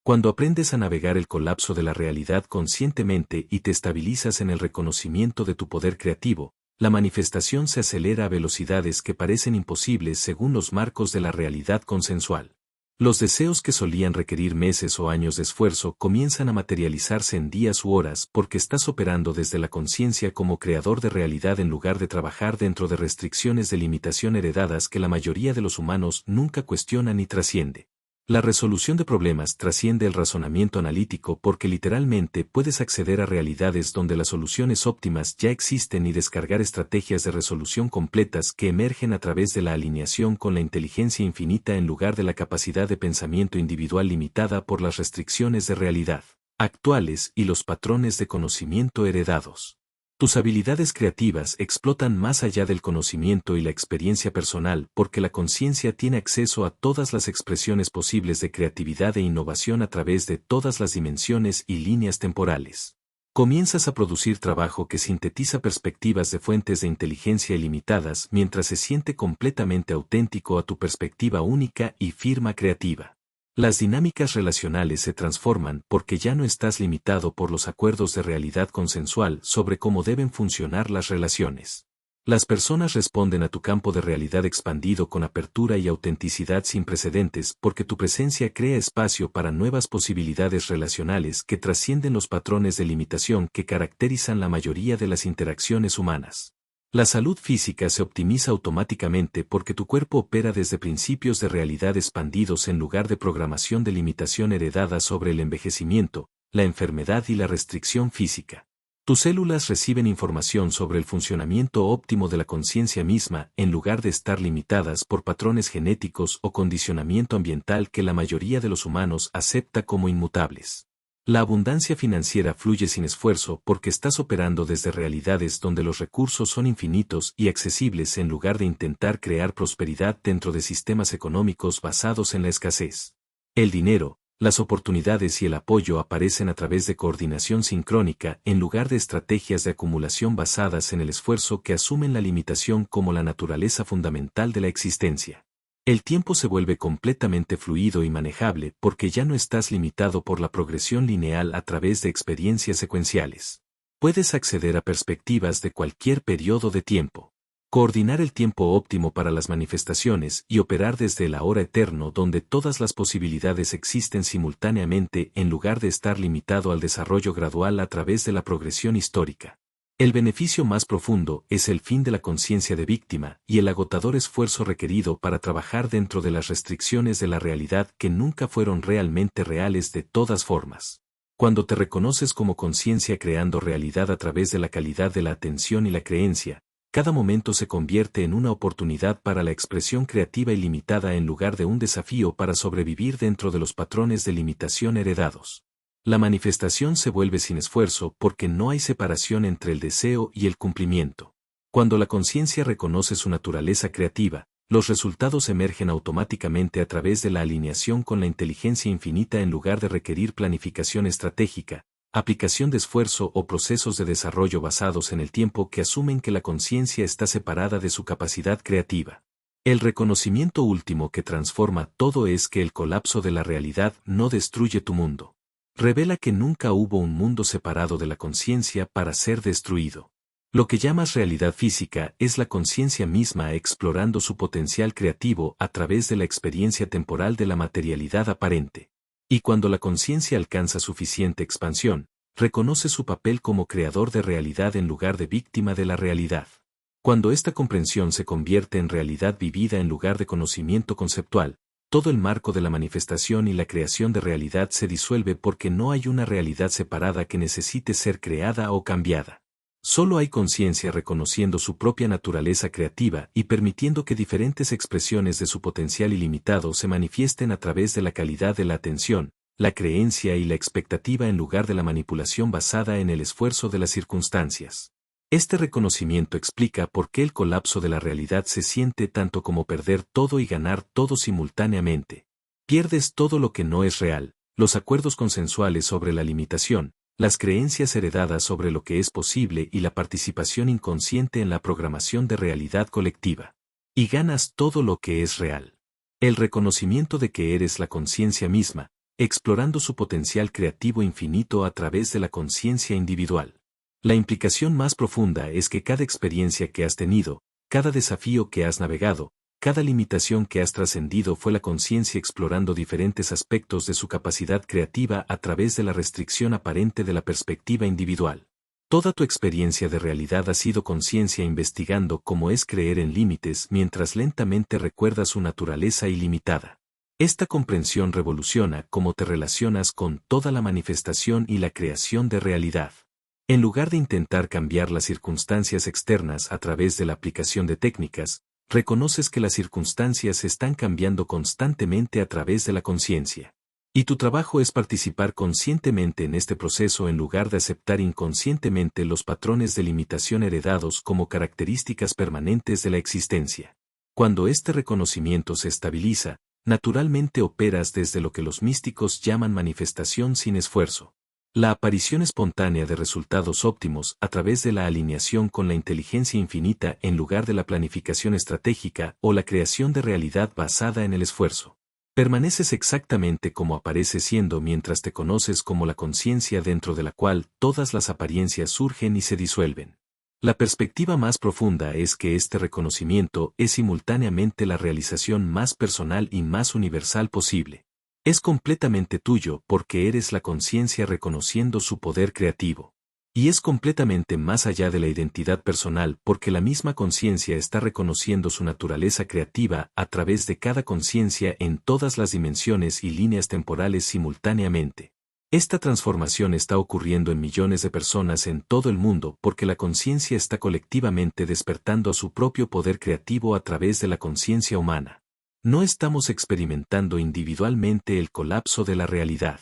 Speaker 1: Cuando aprendes a navegar el colapso de la realidad conscientemente y te estabilizas en el reconocimiento de tu poder creativo, la manifestación se acelera a velocidades que parecen imposibles según los marcos de la realidad consensual. Los deseos que solían requerir meses o años de esfuerzo comienzan a materializarse en días u horas porque estás operando desde la conciencia como creador de realidad en lugar de trabajar dentro de restricciones de limitación heredadas que la mayoría de los humanos nunca cuestionan ni trasciende. La resolución de problemas trasciende el razonamiento analítico porque literalmente puedes acceder a realidades donde las soluciones óptimas ya existen y descargar estrategias de resolución completas que emergen a través de la alineación con la inteligencia infinita en lugar de la capacidad de pensamiento individual limitada por las restricciones de realidad actuales y los patrones de conocimiento heredados. Tus habilidades creativas explotan más allá del conocimiento y la experiencia personal porque la conciencia tiene acceso a todas las expresiones posibles de creatividad e innovación a través de todas las dimensiones y líneas temporales. Comienzas a producir trabajo que sintetiza perspectivas de fuentes de inteligencia ilimitadas mientras se siente completamente auténtico a tu perspectiva única y firma creativa. Las dinámicas relacionales se transforman porque ya no estás limitado por los acuerdos de realidad consensual sobre cómo deben funcionar las relaciones. Las personas responden a tu campo de realidad expandido con apertura y autenticidad sin precedentes porque tu presencia crea espacio para nuevas posibilidades relacionales que trascienden los patrones de limitación que caracterizan la mayoría de las interacciones humanas. La salud física se optimiza automáticamente porque tu cuerpo opera desde principios de realidad expandidos en lugar de programación de limitación heredada sobre el envejecimiento, la enfermedad y la restricción física. Tus células reciben información sobre el funcionamiento óptimo de la conciencia misma en lugar de estar limitadas por patrones genéticos o condicionamiento ambiental que la mayoría de los humanos acepta como inmutables. La abundancia financiera fluye sin esfuerzo porque estás operando desde realidades donde los recursos son infinitos y accesibles en lugar de intentar crear prosperidad dentro de sistemas económicos basados en la escasez. El dinero, las oportunidades y el apoyo aparecen a través de coordinación sincrónica en lugar de estrategias de acumulación basadas en el esfuerzo que asumen la limitación como la naturaleza fundamental de la existencia. El tiempo se vuelve completamente fluido y manejable porque ya no estás limitado por la progresión lineal a través de experiencias secuenciales. Puedes acceder a perspectivas de cualquier periodo de tiempo. Coordinar el tiempo óptimo para las manifestaciones y operar desde el ahora eterno donde todas las posibilidades existen simultáneamente en lugar de estar limitado al desarrollo gradual a través de la progresión histórica. El beneficio más profundo es el fin de la conciencia de víctima y el agotador esfuerzo requerido para trabajar dentro de las restricciones de la realidad que nunca fueron realmente reales de todas formas. Cuando te reconoces como conciencia creando realidad a través de la calidad de la atención y la creencia, cada momento se convierte en una oportunidad para la expresión creativa ilimitada en lugar de un desafío para sobrevivir dentro de los patrones de limitación heredados. La manifestación se vuelve sin esfuerzo porque no hay separación entre el deseo y el cumplimiento. Cuando la conciencia reconoce su naturaleza creativa, los resultados emergen automáticamente a través de la alineación con la inteligencia infinita en lugar de requerir planificación estratégica, aplicación de esfuerzo o procesos de desarrollo basados en el tiempo que asumen que la conciencia está separada de su capacidad creativa. El reconocimiento último que transforma todo es que el colapso de la realidad no destruye tu mundo. Revela que nunca hubo un mundo separado de la conciencia para ser destruido. Lo que llamas realidad física es la conciencia misma explorando su potencial creativo a través de la experiencia temporal de la materialidad aparente. Y cuando la conciencia alcanza suficiente expansión, reconoce su papel como creador de realidad en lugar de víctima de la realidad. Cuando esta comprensión se convierte en realidad vivida en lugar de conocimiento conceptual, todo el marco de la manifestación y la creación de realidad se disuelve porque no hay una realidad separada que necesite ser creada o cambiada. Solo hay conciencia reconociendo su propia naturaleza creativa y permitiendo que diferentes expresiones de su potencial ilimitado se manifiesten a través de la calidad de la atención, la creencia y la expectativa en lugar de la manipulación basada en el esfuerzo de las circunstancias. Este reconocimiento explica por qué el colapso de la realidad se siente tanto como perder todo y ganar todo simultáneamente. Pierdes todo lo que no es real, los acuerdos consensuales sobre la limitación, las creencias heredadas sobre lo que es posible y la participación inconsciente en la programación de realidad colectiva. Y ganas todo lo que es real. El reconocimiento de que eres la conciencia misma, explorando su potencial creativo infinito a través de la conciencia individual. La implicación más profunda es que cada experiencia que has tenido, cada desafío que has navegado, cada limitación que has trascendido fue la conciencia explorando diferentes aspectos de su capacidad creativa a través de la restricción aparente de la perspectiva individual. Toda tu experiencia de realidad ha sido conciencia investigando cómo es creer en límites mientras lentamente recuerdas su naturaleza ilimitada. Esta comprensión revoluciona cómo te relacionas con toda la manifestación y la creación de realidad. En lugar de intentar cambiar las circunstancias externas a través de la aplicación de técnicas, reconoces que las circunstancias están cambiando constantemente a través de la conciencia. Y tu trabajo es participar conscientemente en este proceso en lugar de aceptar inconscientemente los patrones de limitación heredados como características permanentes de la existencia. Cuando este reconocimiento se estabiliza, naturalmente operas desde lo que los místicos llaman manifestación sin esfuerzo. La aparición espontánea de resultados óptimos a través de la alineación con la inteligencia infinita en lugar de la planificación estratégica o la creación de realidad basada en el esfuerzo. Permaneces exactamente como apareces siendo mientras te conoces como la conciencia dentro de la cual todas las apariencias surgen y se disuelven. La perspectiva más profunda es que este reconocimiento es simultáneamente la realización más personal y más universal posible. Es completamente tuyo porque eres la conciencia reconociendo su poder creativo. Y es completamente más allá de la identidad personal porque la misma conciencia está reconociendo su naturaleza creativa a través de cada conciencia en todas las dimensiones y líneas temporales simultáneamente. Esta transformación está ocurriendo en millones de personas en todo el mundo porque la conciencia está colectivamente despertando a su propio poder creativo a través de la conciencia humana. No estamos experimentando individualmente el colapso de la realidad.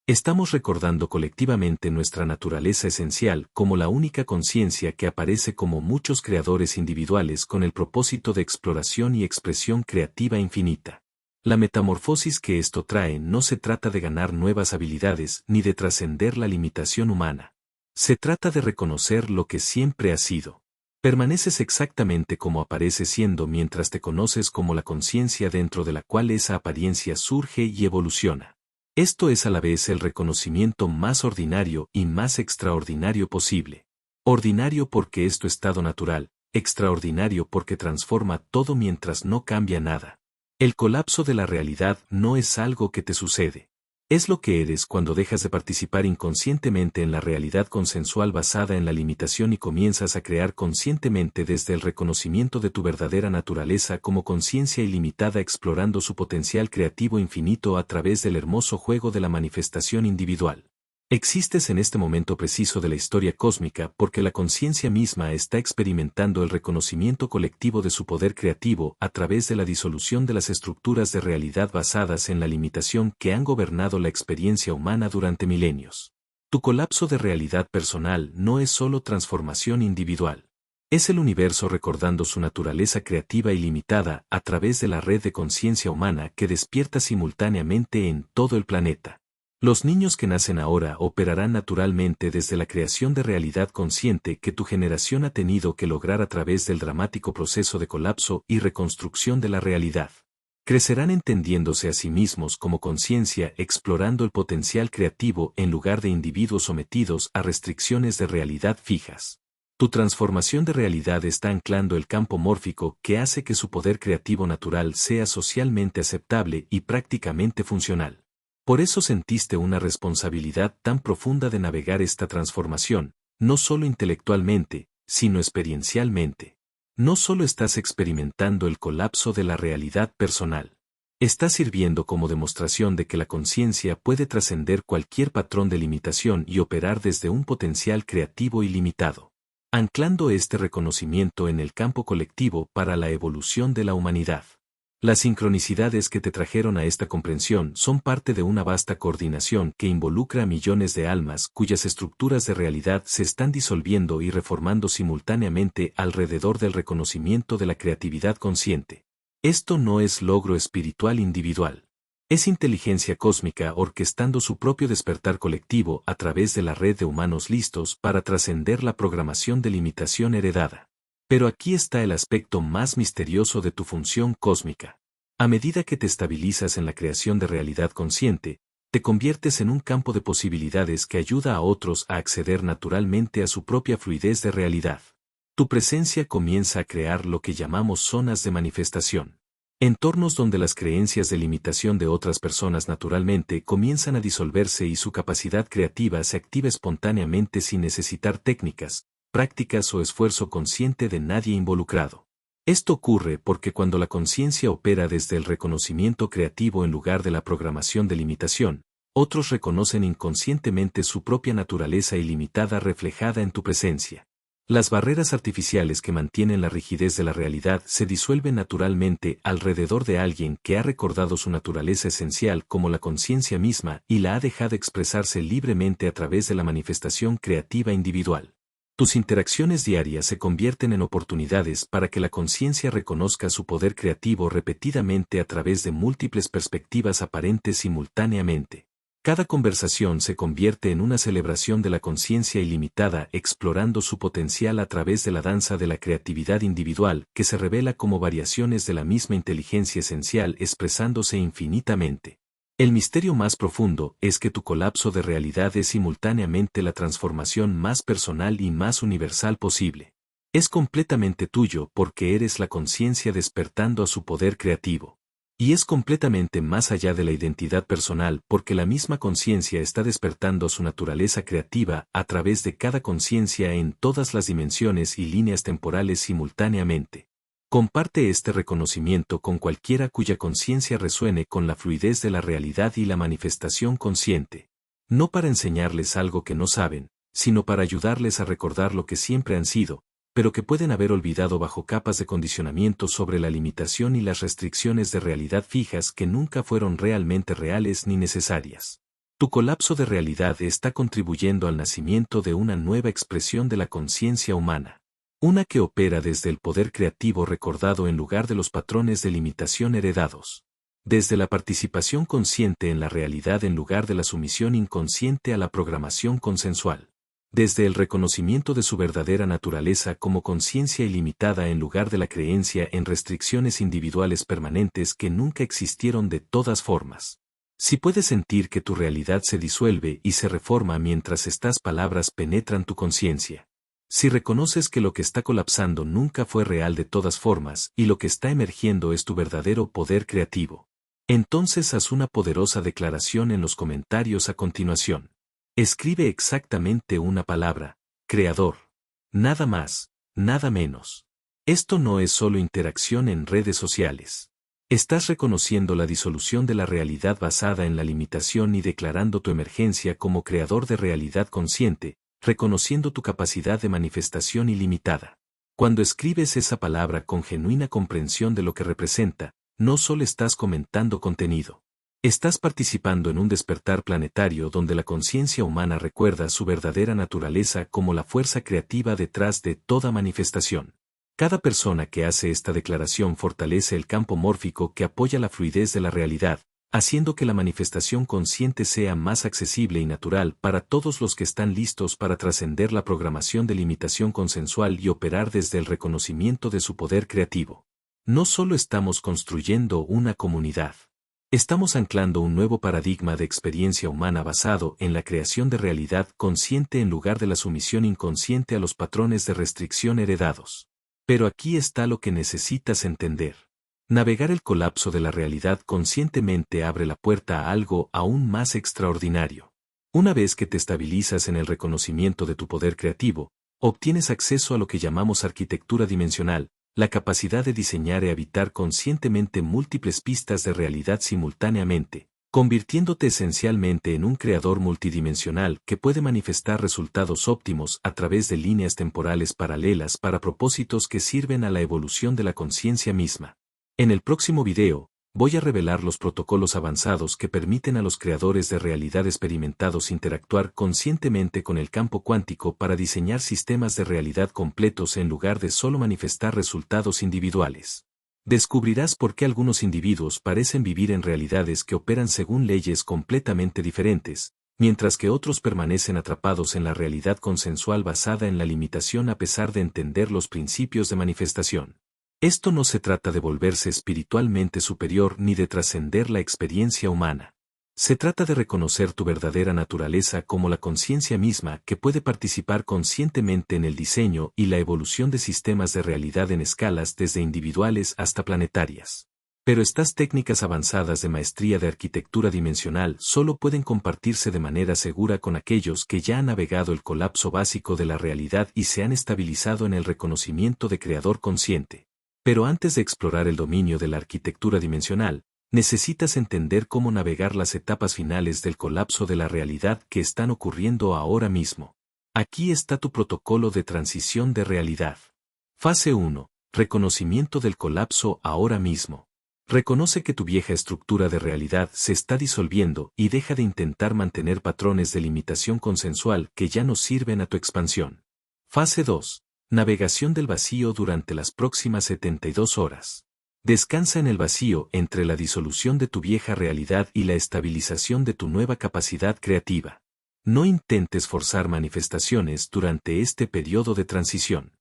Speaker 1: Estamos recordando colectivamente nuestra naturaleza esencial como la única conciencia que aparece como muchos creadores individuales con el propósito de exploración y expresión creativa infinita. La metamorfosis que esto trae no se trata de ganar nuevas habilidades ni de trascender la limitación humana. Se trata de reconocer lo que siempre has sido. Permaneces exactamente como apareces siendo mientras te conoces como la conciencia dentro de la cual esa apariencia surge y evoluciona. Esto es a la vez el reconocimiento más ordinario y más extraordinario posible. Ordinario porque es tu estado natural, extraordinario porque transforma todo mientras no cambia nada. El colapso de la realidad no es algo que te sucede. Es lo que eres cuando dejas de participar inconscientemente en la realidad consensual basada en la limitación y comienzas a crear conscientemente desde el reconocimiento de tu verdadera naturaleza como conciencia ilimitada explorando su potencial creativo infinito a través del hermoso juego de la manifestación individual. Existes en este momento preciso de la historia cósmica porque la conciencia misma está experimentando el reconocimiento colectivo de su poder creativo a través de la disolución de las estructuras de realidad basadas en la limitación que han gobernado la experiencia humana durante milenios. Tu colapso de realidad personal no es solo transformación individual. Es el universo recordando su naturaleza creativa ilimitada a través de la red de conciencia humana que despierta simultáneamente en todo el planeta. Los niños que nacen ahora operarán naturalmente desde la creación de realidad consciente que tu generación ha tenido que lograr a través del dramático proceso de colapso y reconstrucción de la realidad. Crecerán entendiéndose a sí mismos como conciencia, explorando el potencial creativo en lugar de individuos sometidos a restricciones de realidad fijas. Tu transformación de realidad está anclando el campo mórfico que hace que su poder creativo natural sea socialmente aceptable y prácticamente funcional. Por eso sentiste una responsabilidad tan profunda de navegar esta transformación, no solo intelectualmente, sino experiencialmente. No solo estás experimentando el colapso de la realidad personal. Estás sirviendo como demostración de que la conciencia puede trascender cualquier patrón de limitación y operar desde un potencial creativo ilimitado. Anclando este reconocimiento en el campo colectivo para la evolución de la humanidad. Las sincronicidades que te trajeron a esta comprensión son parte de una vasta coordinación que involucra a millones de almas cuyas estructuras de realidad se están disolviendo y reformando simultáneamente alrededor del reconocimiento de la creatividad consciente. Esto no es logro espiritual individual. Es inteligencia cósmica orquestando su propio despertar colectivo a través de la red de humanos listos para trascender la programación de limitación heredada. Pero aquí está el aspecto más misterioso de tu función cósmica. A medida que te estabilizas en la creación de realidad consciente, te conviertes en un campo de posibilidades que ayuda a otros a acceder naturalmente a su propia fluidez de realidad. Tu presencia comienza a crear lo que llamamos zonas de manifestación. Entornos donde las creencias de limitación de otras personas naturalmente comienzan a disolverse y su capacidad creativa se activa espontáneamente sin necesitar técnicas, prácticas o esfuerzo consciente de nadie involucrado. Esto ocurre porque cuando la conciencia opera desde el reconocimiento creativo en lugar de la programación de limitación, otros reconocen inconscientemente su propia naturaleza ilimitada reflejada en tu presencia. Las barreras artificiales que mantienen la rigidez de la realidad se disuelven naturalmente alrededor de alguien que ha recordado su naturaleza esencial como la conciencia misma y la ha dejado expresarse libremente a través de la manifestación creativa individual. Tus interacciones diarias se convierten en oportunidades para que la conciencia reconozca su poder creativo repetidamente a través de múltiples perspectivas aparentes simultáneamente. Cada conversación se convierte en una celebración de la conciencia ilimitada explorando su potencial a través de la danza de la creatividad individual que se revela como variaciones de la misma inteligencia esencial expresándose infinitamente. El misterio más profundo es que tu colapso de realidad es simultáneamente la transformación más personal y más universal posible. Es completamente tuyo porque eres la conciencia despertando a su poder creativo. Y es completamente más allá de la identidad personal porque la misma conciencia está despertando a su naturaleza creativa a través de cada conciencia en todas las dimensiones y líneas temporales simultáneamente. Comparte este reconocimiento con cualquiera cuya conciencia resuene con la fluidez de la realidad y la manifestación consciente. No para enseñarles algo que no saben, sino para ayudarles a recordar lo que siempre han sido, pero que pueden haber olvidado bajo capas de condicionamiento sobre la limitación y las restricciones de realidad fijas que nunca fueron realmente reales ni necesarias. Tu colapso de realidad está contribuyendo al nacimiento de una nueva expresión de la conciencia humana. Una que opera desde el poder creativo recordado en lugar de los patrones de limitación heredados. Desde la participación consciente en la realidad en lugar de la sumisión inconsciente a la programación consensual. Desde el reconocimiento de su verdadera naturaleza como conciencia ilimitada en lugar de la creencia en restricciones individuales permanentes que nunca existieron de todas formas. Si puedes sentir que tu realidad se disuelve y se reforma mientras estas palabras penetran tu conciencia. Si reconoces que lo que está colapsando nunca fue real de todas formas y lo que está emergiendo es tu verdadero poder creativo, entonces haz una poderosa declaración en los comentarios a continuación. Escribe exactamente una palabra, creador. Nada más, nada menos. Esto no es solo interacción en redes sociales. Estás reconociendo la disolución de la realidad basada en la limitación y declarando tu emergencia como creador de realidad consciente, reconociendo tu capacidad de manifestación ilimitada. Cuando escribes esa palabra con genuina comprensión de lo que representa, no solo estás comentando contenido. Estás participando en un despertar planetario donde la conciencia humana recuerda su verdadera naturaleza como la fuerza creativa detrás de toda manifestación. Cada persona que hace esta declaración fortalece el campo mórfico que apoya la fluidez de la realidad, haciendo que la manifestación consciente sea más accesible y natural para todos los que están listos para trascender la programación de limitación consensual y operar desde el reconocimiento de su poder creativo. No solo estamos construyendo una comunidad. Estamos anclando un nuevo paradigma de experiencia humana basado en la creación de realidad consciente en lugar de la sumisión inconsciente a los patrones de restricción heredados. Pero aquí está lo que necesitas entender. Navegar el colapso de la realidad conscientemente abre la puerta a algo aún más extraordinario. Una vez que te estabilizas en el reconocimiento de tu poder creativo, obtienes acceso a lo que llamamos arquitectura dimensional, la capacidad de diseñar y habitar conscientemente múltiples pistas de realidad simultáneamente, convirtiéndote esencialmente en un creador multidimensional que puede manifestar resultados óptimos a través de líneas temporales paralelas para propósitos que sirven a la evolución de la conciencia misma. En el próximo video, voy a revelar los protocolos avanzados que permiten a los creadores de realidad experimentados interactuar conscientemente con el campo cuántico para diseñar sistemas de realidad completos en lugar de solo manifestar resultados individuales. Descubrirás por qué algunos individuos parecen vivir en realidades que operan según leyes completamente diferentes, mientras que otros permanecen atrapados en la realidad consensual basada en la limitación a pesar de entender los principios de manifestación. Esto no se trata de volverse espiritualmente superior ni de trascender la experiencia humana. Se trata de reconocer tu verdadera naturaleza como la conciencia misma que puede participar conscientemente en el diseño y la evolución de sistemas de realidad en escalas desde individuales hasta planetarias. Pero estas técnicas avanzadas de maestría de arquitectura dimensional solo pueden compartirse de manera segura con aquellos que ya han navegado el colapso básico de la realidad y se han estabilizado en el reconocimiento de creador consciente. Pero antes de explorar el dominio de la arquitectura dimensional, necesitas entender cómo navegar las etapas finales del colapso de la realidad que están ocurriendo ahora mismo. Aquí está tu protocolo de transición de realidad. Fase 1. Reconocimiento del colapso ahora mismo. Reconoce que tu vieja estructura de realidad se está disolviendo y deja de intentar mantener patrones de limitación consensual que ya no sirven a tu expansión. Fase 2. Navegación del vacío durante las próximas 72 horas. Descansa en el vacío entre la disolución de tu vieja realidad y la estabilización de tu nueva capacidad creativa. No intentes forzar manifestaciones durante este periodo de transición.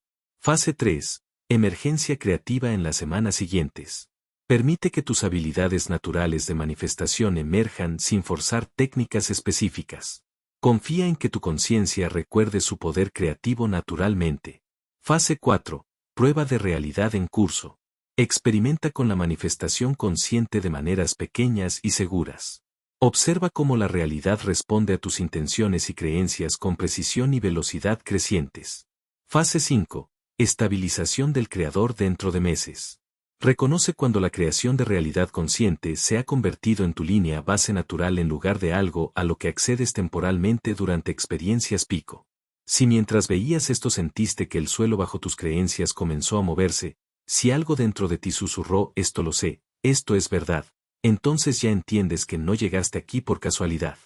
Speaker 1: Fase 3. Emergencia creativa en las semanas siguientes. Permite que tus habilidades naturales de manifestación emerjan sin forzar técnicas específicas. Confía en que tu conciencia recuerde su poder creativo naturalmente. Fase 4. Prueba de realidad en curso. Experimenta con la manifestación consciente de maneras pequeñas y seguras. Observa cómo la realidad responde a tus intenciones y creencias con precisión y velocidad crecientes. Fase 5. Estabilización del creador dentro de meses. Reconoce cuando la creación de realidad consciente se ha convertido en tu línea base natural en lugar de algo a lo que accedes temporalmente durante experiencias pico. Si mientras veías esto sentiste que el suelo bajo tus creencias comenzó a moverse, si algo dentro de ti susurró esto lo sé, esto es verdad, entonces ya entiendes que no llegaste aquí por casualidad.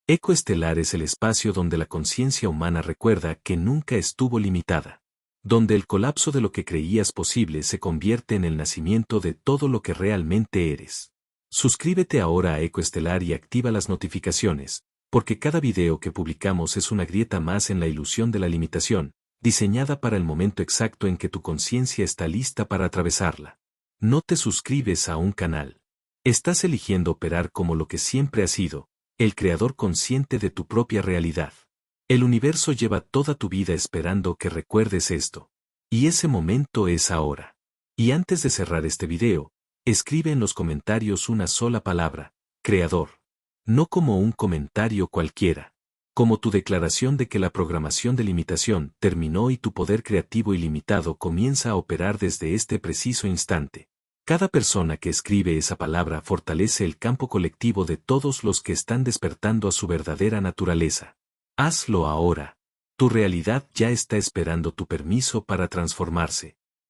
Speaker 1: Eco estelar es el espacio donde la conciencia humana recuerda que nunca estuvo limitada. Donde el colapso de lo que creías posible se convierte en el nacimiento de todo lo que realmente eres. Suscríbete ahora a Eco Estelar y activa las notificaciones, porque cada video que publicamos es una grieta más en la ilusión de la limitación, diseñada para el momento exacto en que tu conciencia está lista para atravesarla. No te suscribes a un canal. Estás eligiendo operar como lo que siempre has sido, el creador consciente de tu propia realidad. El universo lleva toda tu vida esperando que recuerdes esto. Y ese momento es ahora. Y antes de cerrar este video, escribe en los comentarios una sola palabra, creador. No como un comentario cualquiera. Como tu declaración de que la programación de limitación terminó y tu poder creativo ilimitado comienza a operar desde este preciso instante. Cada persona que escribe esa palabra fortalece el campo colectivo de todos los que están despertando a su verdadera naturaleza. Hazlo ahora. Tu realidad ya está esperando tu permiso para transformarse.